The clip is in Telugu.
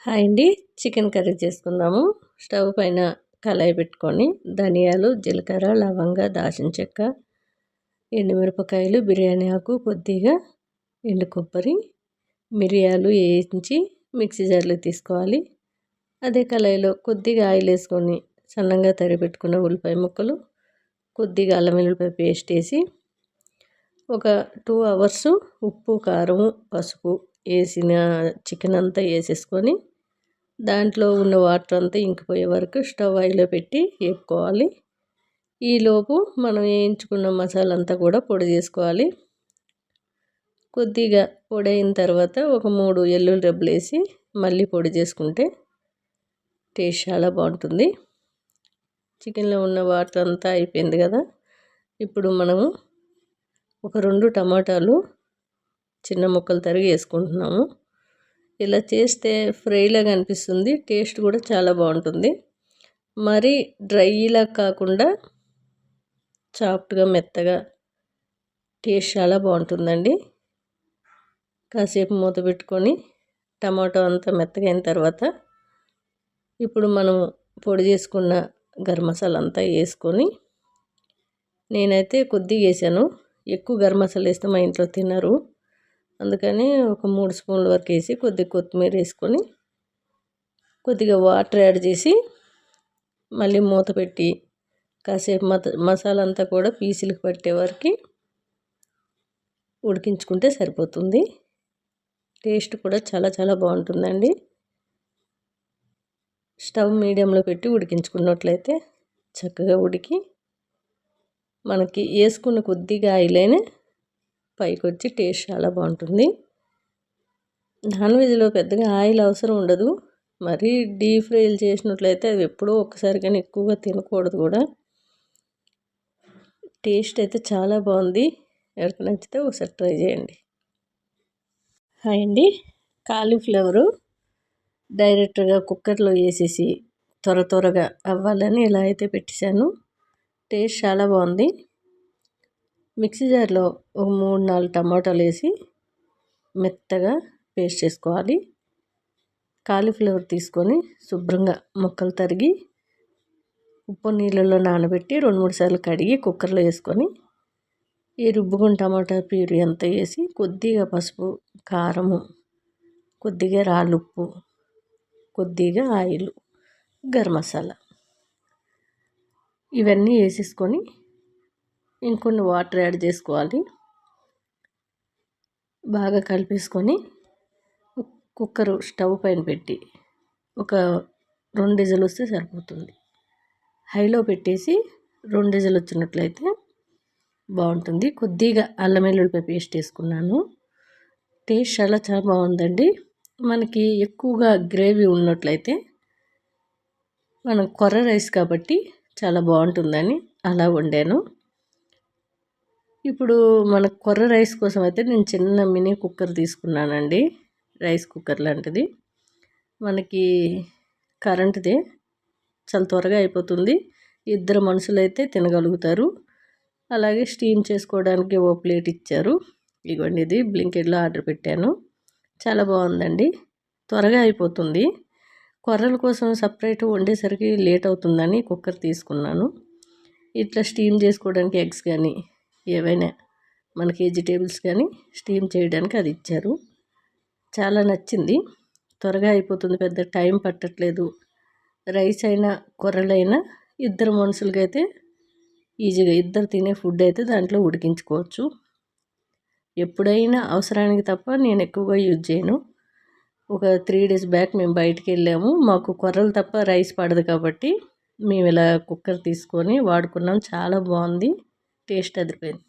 హాయ్ అండి, చికెన్ కర్రీ చేసుకుందాము. స్టవ్ పైన కళాయి పెట్టుకొని ధనియాలు, జీలకర్ర, లవంగ, దాల్చిన చెక్క, ఎండుమిరపకాయలు, బిర్యానీ ఆకు, కొద్దిగా ఎండు కొబ్బరి, మిరియాలు వేయించి మిక్సీ జార్లో తీసుకోవాలి. అదే కళాయిలో కొద్దిగా ఆయిల్ వేసుకొని సన్నంగా తరిగి పెట్టుకున్న ఉల్లిపాయ ముక్కలు, కొద్దిగా అల్లం వెల్లుల్లిపాయ పేస్ట్ వేసి ఒక 2 అవర్స్ ఉప్పు, కారం, పసుపు వేసిన చికెన్ అంతా వేసేసుకొని దాంట్లో ఉన్న వాటర్ అంతా ఇంకిపోయే వరకు స్టవ్ హైలో పెట్టి వేపుకోవాలి. ఈలోపు మనం వేయించుకున్న మసాలా అంతా కూడా పొడి చేసుకోవాలి. కొద్దిగా పొడి అయిన తర్వాత ఒక 3 వెల్లుల్లి రెబ్బలు వేసి మళ్ళీ పొడి చేసుకుంటే టేస్ట్ చాలా బాగుంటుంది. చికెన్లో ఉన్న వాటర్ అంతా అయిపోయింది కదా. ఇప్పుడు మనము ఒక 2 టమాటాలు చిన్న ముక్కలు తరిగి వేసుకుంటున్నాము. ఇలా చేస్తే ఫ్రైలాగా అనిపిస్తుంది, టేస్ట్ కూడా చాలా బాగుంటుంది. మరీ డ్రైలా కాకుండా సాఫ్ట్గా మెత్తగా టేస్ట్ చాలా బాగుంటుందండి. కాసేపు మూత పెట్టుకొని టమాటో అంతా మెత్తగా అయిన తర్వాత ఇప్పుడు మనం పొడి చేసుకున్న గరం మసాలా అంతా వేసుకొని, నేనైతే కొద్దిగా వేసాను, ఎక్కువ గరం మసాలా వేస్తే మా ఇంట్లో తినరు, అందుకని ఒక 3 స్పూన్ల వరకు వేసి కొద్దిగా కొత్తిమీర వేసుకొని కొద్దిగా వాటర్ యాడ్ చేసి మళ్ళీ మూత పెట్టి కాసేపు మసాలా అంతా కూడా పీసులకు పట్టే వరకు ఉడికించుకుంటే సరిపోతుంది. టేస్ట్ కూడా చాలా చాలా బాగుంటుందండి. స్టవ్ మీడియంలో పెట్టి ఉడికించుకున్నట్లయితే చక్కగా ఉడికి మనకి వేసుకున్న కొద్దిగా ఆయిలైనా పైకి వచ్చి టేస్ట్ చాలా బాగుంటుంది. నాన్ వెజ్లో పెద్దగా ఆయిల్ అవసరం ఉండదు. మరీ డీప్ ఫ్రైలు చేసినట్లయితే అవి ఎప్పుడో ఒకసారి కానీ ఎక్కువగా తినకూడదు కూడా. టేస్ట్ అయితే చాలా బాగుంది. ఎవరికి నచ్చితే ఒకసారి ట్రై చేయండి. హాయ్ అండి, కాలీఫ్లవరు డైరెక్ట్గా కుక్కర్లో వేసేసి త్వరగా అవ్వాలని ఇలా అయితే పెట్టేశాను. టేస్ట్ చాలా బాగుంది. మిక్సీ జార్లో ఒక 3-4 టమాటాలు వేసి మెత్తగా పేస్ట్ చేసుకోవాలి. కాలీఫ్లవర్ తీసుకొని శుభ్రంగా ముక్కలు తరిగి ఉప్పు నీళ్ళలో నానబెట్టి 2-3 సార్లు కడిగి కుక్కర్లో వేసుకొని ఈ రుబ్బుకున్న టమాటా ప్యూరీ అంతా వేసి కొద్దిగా పసుపు, కారము, కొద్దిగా రాళ్ళుప్పు, కొద్దిగా ఆయిల్, గరం మసాలా ఇవన్నీ వేసేసుకొని ఇంకొన్ని వాటర్ యాడ్ చేసుకోవాలి. బాగా కలిపేసుకొని కుక్కరు స్టవ్ పైన పెట్టి ఒక 2 విజిల్ వస్తే సరిపోతుంది. హైలో పెట్టేసి 2 విజిల్ వచ్చినట్లయితే బాగుంటుంది. కొద్దిగా అల్లం వెల్లుల్లిపాయ పేస్ట్ వేసుకున్నాను. టేస్ట్ చాలా చాలా బాగుందండి. మనకి ఎక్కువగా గ్రేవీ ఉన్నట్లయితే మనం కొర్ర రైస్ కాబట్టి చాలా బాగుంటుందని అలా వండాను. ఇప్పుడు మన కొర్ర రైస్ కోసం అయితే నేను చిన్న మినీ కుక్కర్ తీసుకున్నానండి, రైస్ కుక్కర్ లాంటిది. మనకి కరెంటుదే, చాలా త్వరగా అయిపోతుంది. 2 మనుషులైతే తినగలుగుతారు. అలాగే స్టీమ్ చేసుకోవడానికి ఓ ప్లేట్ ఇచ్చారు. ఇదిగోండి, ఇది బ్లింకిట్లో ఆర్డర్ పెట్టాను. చాలా బాగుందండి, త్వరగా అయిపోతుంది. కొర్రల కోసం సపరేట్ వండేసరికి లేట్ అవుతుందని కుక్కర్ తీసుకున్నాను. ఇట్లా స్టీమ్ చేసుకోవడానికి ఎగ్స్ కానీ ఏవైనా మనకి వెజిటేబుల్స్ కానీ స్టీమ్ చేయడానికి అది ఇచ్చారు. చాలా నచ్చింది, త్వరగా అయిపోతుంది, పెద్ద టైం పట్టట్లేదు. రైస్ అయినా కొర్రలైనా 2 మనుషులకైతే ఈజీగా 2 తినే ఫుడ్ అయితే దాంట్లో ఉడికించుకోవచ్చు. ఎప్పుడైనా అవసరానికి తప్ప నేను ఎక్కువగా యూజ్ చేయను. ఒక 3 days బ్యాక్ మేము బయటికి వెళ్ళాము, మాకు కొర్రలు తప్ప రైస్ పడదు కాబట్టి మేము ఇలా కుక్కర్ తీసుకొని వాడుకున్నాం. చాలా బాగుంది, టేస్ట్ అదిరిపోయింది.